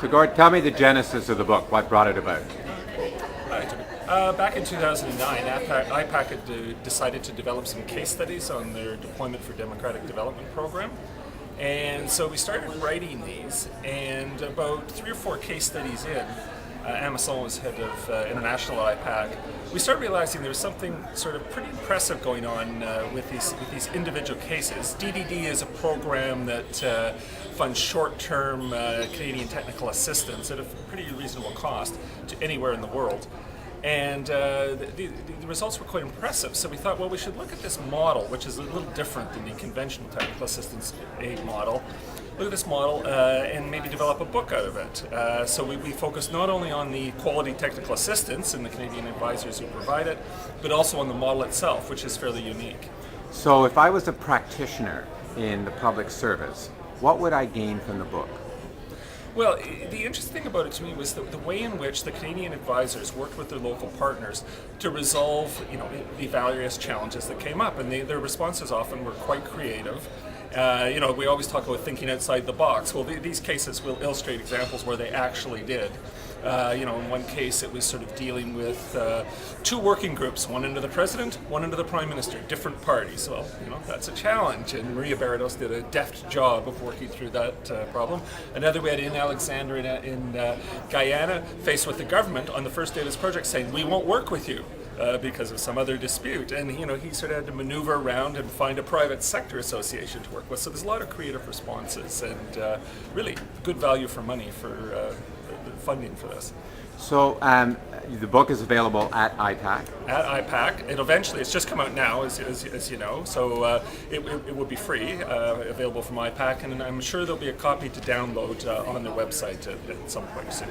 So Gord, tell me the genesis of the book. What brought it about? Back in 2009, IPAC had decided to develop some case studies on their Deployment for Democratic Development program. And so we started writing these, and about 3 or 4 case studies in, Amazon was head of international at IPAC, we started realizing there was something sort of pretty impressive going on with these individual cases. DDD is a program that funds short-term Canadian technical assistance at a pretty reasonable cost to anywhere in the world. And the results were quite impressive, so we thought, well, we should look at this model, which is a little different than the conventional technical assistance aid model. Look at this model and maybe develop a book out of it. So we focused not only on the quality technical assistance and the Canadian advisors who provide it, but also on the model itself, which is fairly unique. So if I was a practitioner in the public service, what would I gain from the book? Well, the interesting thing about it to me was the way in which the Canadian advisors worked with their local partners to resolve, the various challenges that came up, and their responses often were quite creative. We always talk about thinking outside the box. Well, these cases will illustrate examples where they actually did. In one case, it was sort of dealing with 2 working groups, one under the president, one under the prime minister, different parties. Well, that's a challenge, and Maria Barrados did a deft job of working through that problem. Another we had in Alexander in Guyana, faced with the government on the first day of this project, saying, "We won't work with you." Because of some other dispute, and he sort of had to maneuver around and find a private sector association to work with. So there's a lot of creative responses, and really good value for money for funding for this. So the book is available at IPAC. At IPAC, it's just come out now, as you know. So it will be free, available from IPAC, and I'm sure there'll be a copy to download on their website at some point soon.